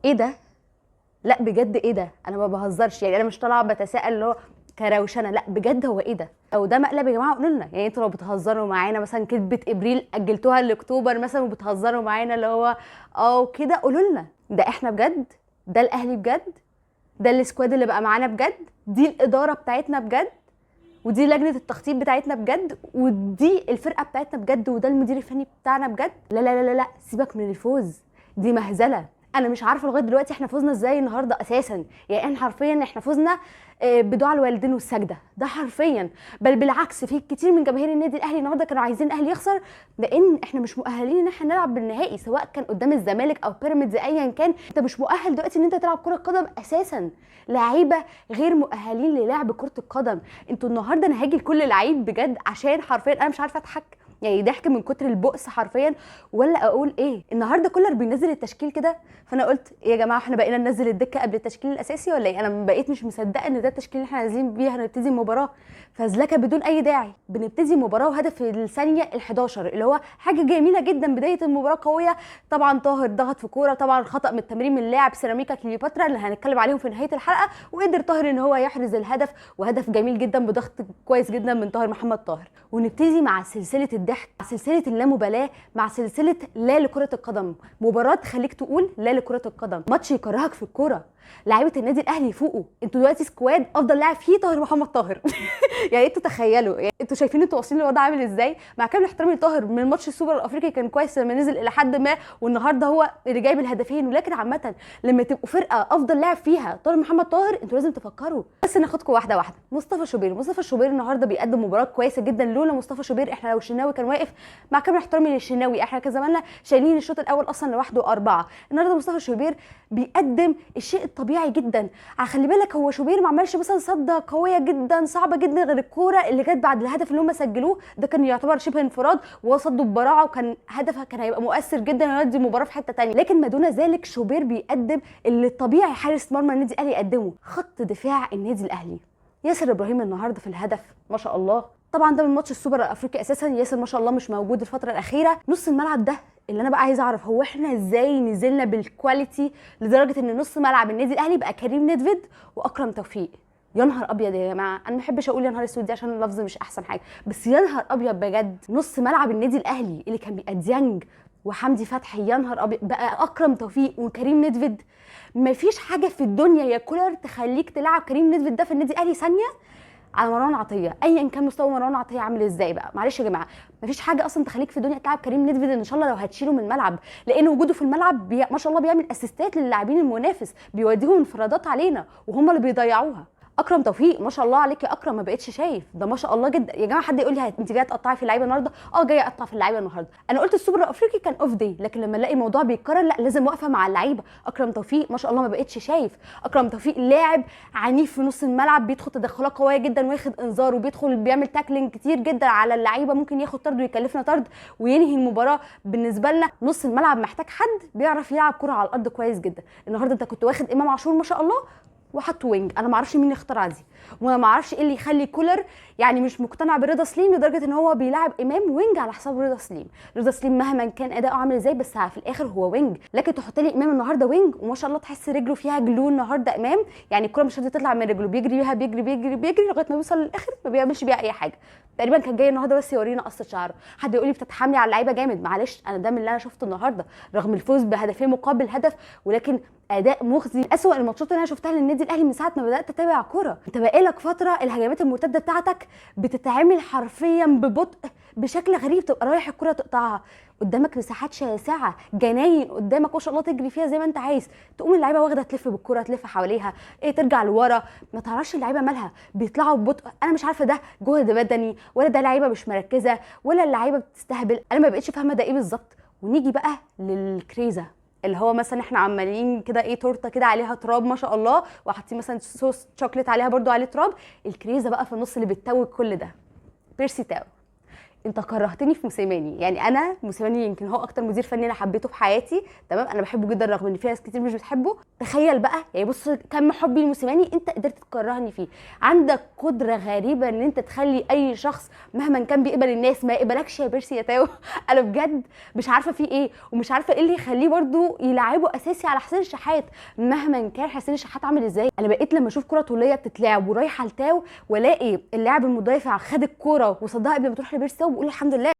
ايه ده؟ لا بجد ايه ده؟ انا ما بهزرش، يعني انا مش طالعه بتساءل اللي هو كروشنه، لا بجد هو ايه ده؟ او ده مقلب يا جماعه؟ قولوا لنا، يعني انتوا لو بتهزروا معانا مثلا كذبه ابريل اجلتوها لاكتوبر مثلا وبتهزروا معانا اللي هو اه كده، قولوا لنا ده احنا بجد، ده الاهلي بجد، ده السكواد اللي بقى معانا بجد، دي الاداره بتاعتنا بجد، ودي لجنه التخطيط بتاعتنا بجد، ودي الفرقه بتاعتنا بجد، وده المدير الفني بتاعنا بجد. لا لا لا لا لا، سيبك من الفوز، دي مهزله. انا مش عارفه لغايه دلوقتي احنا فزنا ازاي النهارده اساسا، يعني احنا حرفيا احنا فزنا بدعاء الوالدين والسجده، ده حرفيا. بل بالعكس، في كتير من جماهير النادي الاهلي النهارده كانوا عايزين الاهلي يخسر، لان احنا مش مؤهلين ان احنا نلعب بالنهائي، سواء كان قدام الزمالك او بيراميدز ايا كان. انت مش مؤهل دلوقتي ان انت تلعب كره قدم اساسا، لعيبه غير مؤهلين للعب كره القدم. انتوا النهارده انا هاجي لكل لعيب بجد عشان حرفيا انا مش عارفه اضحك، يعني ضحك من كتر البؤس حرفيا، ولا اقول ايه. النهارده كولر بينزل التشكيل كده، فانا قلت إيه يا جماعه، احنا بقينا ننزل الدكه قبل التشكيل الاساسي ولا ايه؟ انا بقيت مش مصدقه ان ده التشكيل اللي احنا نازلين بيه هنبتدي المباراه. فزلكه بدون اي داعي، بنبتدي المباراه وهدف في الثانيه ال11 اللي هو حاجه جميله جدا، بدايه المباراه قويه. طبعا طاهر ضغط في كوره، طبعا خطا من التمرير من لاعب سيراميكا كليوباترا اللي هنتكلم عليهم في نهايه الحلقه، وقدر طاهر ان هو يحرز الهدف، وهدف جميل جدا بضغط كويس جدا من طاهر محمد طاهر. ونبتدي مع سلسله الضحك، مع سلسله اللامبالاه، مع سلسله لا لكره القدم، مباراه تخليك تقول لا لكره القدم، ماتش يكرهك في الكوره. لعيبه النادي الاهلي يفوقوا، انتوا دلوقتي سكواد افضل لاعب فيه طاهر محمد طاهر. يعني انتوا تخيلوا، يعني انتوا شايفين انتوا واصلين للوضع عامل ازاي. مع كامل احترامي لطاهر، من ماتش السوبر الافريقي كان كويس لما نزل الى حد ما، والنهارده هو اللي جايب الهدفين، ولكن عامه لما تبقوا فرقه افضل لاعب فيها طاهر محمد طاهر، انتوا لازم تفكروا. بس ناخدكم واحده واحده. مصطفى شوبير النهارده بيقدم مباراه كويسه جدا، لولا مصطفى شوبير احنا لو الشناوي كان واقف، مع كامل احترامي للشناوي احنا كان زماننا شايلين الشوط الاول اصلا لوحده 4. النهارده مصطفى شوبير بيقدم الشيء الطبيعي جدا. خلي بالك هو شوبير ما عملش مثلا صده قويه جدا صعبه جدا، غير الكوره اللي جت بعد الهدف اللي هم سجلوه، ده كان يعتبر شبه انفراد وهو صده ببراعه، وكان هدفها كان هيبقى مؤثر جدا ويودي المباراه في حته ثانيه. لكن ما دون ذلك شوبير بيقدم اللي الطبيعي حارس مرمى النادي الاهلي يقدمه. خط دفاع النادي الاهلي، ياسر ابراهيم النهارده في الهدف ما شاء الله، طبعا ده من ماتش السوبر الافريقي اساسا. ياسر ما شاء الله مش موجود الفتره الاخيره. نص الملعب ده اللي انا بقى عايزه اعرف، هو احنا ازاي نزلنا بالكواليتي لدرجه ان نص ملعب النادي الاهلي بقى كريم نيدفيد واكرم توفيق؟ يا نهار ابيض يا جماعه، انا ما بحبش اقول يا نهار اسود دي عشان اللفظ مش احسن حاجه، بس يا نهار ابيض بجد. نص ملعب النادي الاهلي اللي كان بيبقى ديانج وحمدي فتحي، يا نهار ابيض بقى اكرم توفيق وكريم نيدفيد. مفيش حاجه في الدنيا يا كولر تخليك تلعب كريم نيدفيد ده في النادي الاهلي ثانيه على مروان عطيه، ايا كان مستوى مروان عطيه عامل ازاي بقى. معلش يا جماعه، مفيش حاجه اصلا تخليك في الدنيا تلعب كريم نيدفيد ان شاء الله لو هتشيله من الملعب، لان وجوده في الملعب ما شاء الله بيعمل اسيستات للاعبين المنافس، بيوديهم انفرادات علينا وهم اللي بيضيعوها. اكرم توفيق ما شاء الله عليك يا اكرم، ما بقتش شايف ده ما شاء الله جدا يا جماعه. حد يقول لي انت جايه تقطعي في اللعيبه النهارده؟ اه جايه اقطع في اللعيبه النهارده. انا قلت السوبر الافريقي كان اوف داي، لكن لما الاقي الموضوع بيتكرر لا لازم واقفه مع اللعيبه. اكرم توفيق ما شاء الله ما بقتش شايف. اكرم توفيق لاعب عنيف في نص الملعب، بيدخل تدخلات قويه جدا واخد انذار، وبيدخل بيعمل تاكلينج كتير جدا على اللعيبه، ممكن ياخد طرد ويكلفنا طرد وينهي المباراه. بالنسبه لنا نص الملعب محتاج حد بيعرف يلعب كره على الارض كويس جدا. النهارده انت كنت واخد امام عاشور ما شاء الله وحطه وينج، انا ما اعرفش مين اللي اخترع دي، وانا ما اعرفش ايه اللي يخلي كولر يعني مش مقتنع برضا سليم لدرجه ان هو بيلعب امام وينج على حساب رضا سليم. رضا سليم مهما كان اداؤه عامل ازاي بس في الاخر هو وينج، لكن تحط لي امام النهارده وينج وما شاء الله تحس رجله فيها جلو النهارده امام، يعني الكره مش راضيه تطلع من رجله، بيجري بيها بيجري بيجري بيجري لغايه ما بيوصل للاخر ما بيعملش بيها اي حاجه. تقريبا كان جاي النهارده بس يورينا قصه شعره. حد يقول لي بتتحاملي على اللعيبه جامد، معلش انا ده من اللي انا شفته النهارده، رغم الفوز بهدفين مقابل هدف، ولكن اداء مخزي، اسوأ الماتشات اللي انا شفتها للنادي الاهلي من ساعه ما بدات اتابع كوره. انت بقالك فتره الهجمات المرتده بتاعتك بتتعمل حرفيا ببطء بشكل غريب، تبقى رايح الكوره تقطعها، قدامك مساحات شاسعه، جناين قدامك ما شاء الله تجري فيها زي ما انت عايز، تقوم اللعيبه واخده تلف بالكوره تلف حواليها، ايه ترجع لورا، ما تعرفش اللعيبه مالها بيطلعوا ببطء. انا مش عارفه ده جهد بدني ولا ده لعيبه مش مركزه ولا اللعيبه بتستهبل، انا ما بقتش فاهمه ده ايه بالظبط. ونيجي بقى للكريزه اللي هو مثلا احنا عمالين كده ايه تورته كده عليها تراب ما شاء الله، وحاطين مثلا صوص شوكليت عليها برضو عليه تراب. الكريزه بقى في النص اللي بتتوج كل ده، بيرسي تاو. انت كرهتني في موسيماني. يعني انا موسيماني يمكن هو اكتر مدير فني انا حبيته في حياتي، تمام، انا بحبه جدا رغم ان في ناس كتير مش بتحبه. تخيل بقى، يعني بص كم حبي لموسيماني انت قدرت تكرهني فيه. عندك قدره غريبه ان انت تخلي اي شخص مهما كان بيقبل الناس ما يقبلكش يا بيرسي يا تاو. انا بجد مش عارفه في ايه، ومش عارفه ايه اللي يخليه برده يلعبه اساسي على حسين الشحات مهما كان حسين الشحات عامل ازاي. انا بقيت لما اشوف كره طوليه بتتلعب ورايحه لتاو والاقي اللاعب المدافع خد الكوره وصدها قبل ما تروح لبيرسي تاو، بقول الحمد لله،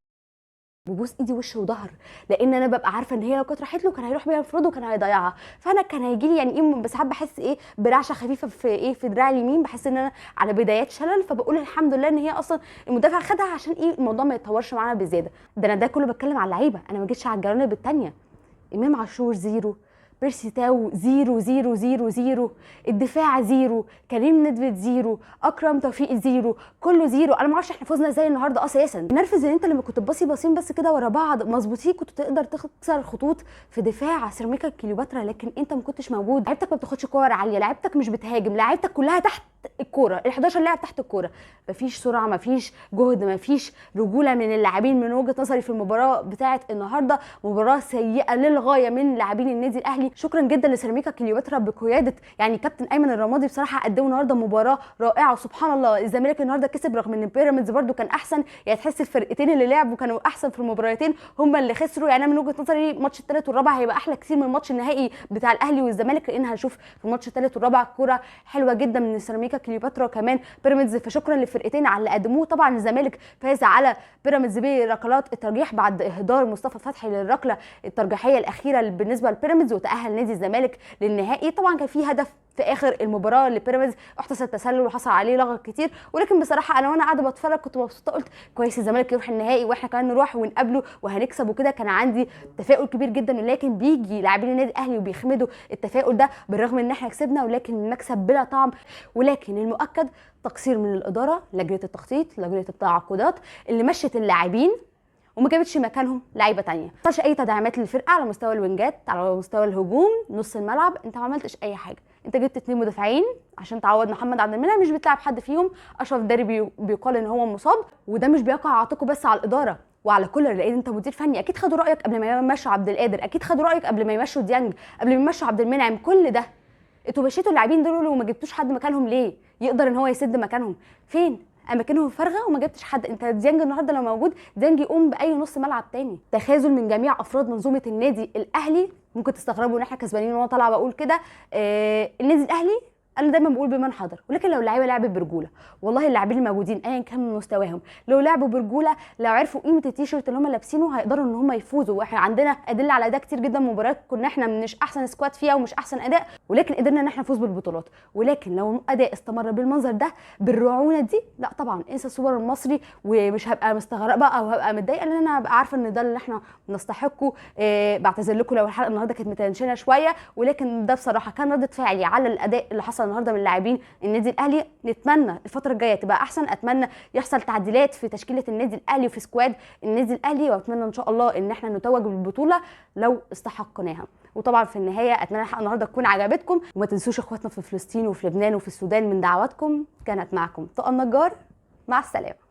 ببوس ايدي وش وظهر، لان انا ببقى عارفه ان هي لو كانت راحت له كان هيروح بيها الفرود وكان هيضيعها. فانا كان هيجي لي يعني ايه، ساعات بحس ايه برعشه خفيفه في ايه في دراعي اليمين، بحس ان انا على بدايات شلل، فبقول الحمد لله ان هي اصلا المدافع خدها عشان ايه الموضوع ما يتطورش معانا بزياده. ده كله بتكلم على اللعيبه، انا ما جيتش على الجوانب الثانيه. امام عاشور زيرو، بيرسي تاو زيرو زيرو زيرو زيرو، الدفاع زيرو، كريم ندفد زيرو، اكرم توفيق زيرو، كله زيرو. انا ما اعرفش احنا فزنا ازاي النهارده اساسا. نرفز ان انت لما كنت تباصي باصين بس كده ورا بعض مظبوطين كنت تقدر تكسر خطوط في دفاع سيراميكا كليوباترا، لكن انت ما كنتش موجود. لعيبتك ما بتاخدش كور عاليه، لعيبتك مش بتهاجم، لعيبتك كلها تحت الكوره، ال11 لاعب تحت الكوره، مفيش سرعه، مفيش جهد، مفيش رجوله من اللاعبين. من وجهه نظري في المباراه بتاعه النهارده مباراه سيئه للغايه من لاعبين النادي الاهلي. شكرا جدا لسيراميكا كليوباترا بقياده يعني كابتن ايمن الرمادي، بصراحه قدموا النهارده مباراه رائعه. وسبحان الله الزمالك النهارده كسب رغم ان بيراميدز برده كان احسن، يعني تحس الفرقتين اللي لعبوا كانوا احسن في المباراتين هم اللي خسروا. يعني انا من وجهه نظري ماتش الثالث والرابع هيبقى احلى كتير من الماتش النهائي بتاع الاهلي والزمالك، لان هنشوف في الماتش الثالث والرابع كوره حلوه جدا من سيراميكا كليوباترا وكمان بيراميدز. فشكرا للفرقتين على اللي قدموه. طبعا الزمالك فاز على بيراميدز بركلات الترجيح بعد اهدار مصطفى فتحي للركله الترجيحيه الاخيره بالنسبه لبيراميدز، وتاهل نادي الزمالك للنهائي. طبعا كان في هدف في اخر المباراه لبيراميدز احتسب تسلل وحصل عليه لغط كتير، ولكن بصراحه انا وانا قاعده بتفرج كنت مبسوطه، قلت كويس الزمالك يروح النهائي واحنا كمان نروح ونقابله وهنكسب وكده. كان عندي تفاؤل كبير جدا، ولكن بيجي لاعبين النادي الاهلي وبيخمدوا التفاؤل ده بالرغم ان احنا كسبنا، ولكن المكسب بلا طعم. ولكن المؤكد تقصير من الاداره، لجنه التخطيط، لجنه التعاقدات اللي مشت اللاعبين وما جابتش مكانهم لعيبه ثانيه. ما حصلش اي تدعيمات للفرقه على مستوى الوينجات، على مستوى الهجوم، نص الملعب، انت ما عملتش اي حاجه. انت جبت 2 مدافعين عشان تعوض محمد عبد المنعم، مش بتلعب حد فيهم. اشرف داري بيقال ان هو مصاب، وده مش بيقع عاتقه بس على الاداره وعلى كولر، لان انت مدير فني اكيد خدوا رايك قبل ما يمشوا عبد القادر، اكيد خدوا رايك قبل ما يمشوا ديانج، قبل ما يمشوا عبد المنعم. كل ده انتوا مشيتوا اللاعبين دول وما جبتوش حد مكانهم ليه يقدر ان هو يسد مكانهم. فين اماكنهم فارغه وما جبتش حد. انت ديانج النهارده لو موجود ديانج يقوم باي نص ملعب تاني. تخاذل من جميع افراد منظومه النادي الاهلي. ممكن تستغربوا ان احنا كسبانين وانا طالعه بقول كده. النادي الاهلي انا دايما بقول بمن حضر، ولكن لو اللعيبه لعبت برجوله، والله اللاعبين الموجودين ايا كان من مستواهم لو لعبوا برجوله، لو عرفوا قيمه التيشيرت اللي هم لابسينه هيقدروا ان هم يفوزوا. واحنا عندنا ادله على ده كتير جدا، مباريات كنا احنا مش احسن سكواد فيها ومش احسن اداء، ولكن قدرنا ان احنا نفوز بالبطولات. ولكن لو الاداء استمر بالمنظر ده بالرعونه دي، لا طبعا انسى السوبر المصري، ومش هبقى مستغربه او هبقى متضايقه، لان انا هبقى عارفه ان ده اللي احنا نستحقه. بعتذر لكم لو الحلقه النهارده كانت متنشنه شويه، ولكن ده بصراحه كان رده فعلي على الاداء اللي حصل النهارده من لاعبين النادي الاهلي. نتمنى الفتره الجايه تبقى احسن، اتمنى يحصل تعديلات في تشكيله النادي الاهلي وفي سكواد النادي الاهلي، واتمنى ان شاء الله ان احنا نتوج بالبطوله لو استحقناها. وطبعا في النهايه اتمنى الحلقه النهارده تكون عجبتكم، وما تنسوش اخواتنا في فلسطين وفي لبنان وفي السودان من دعواتكم. كانت معكم طاقه النجار، مع السلامه.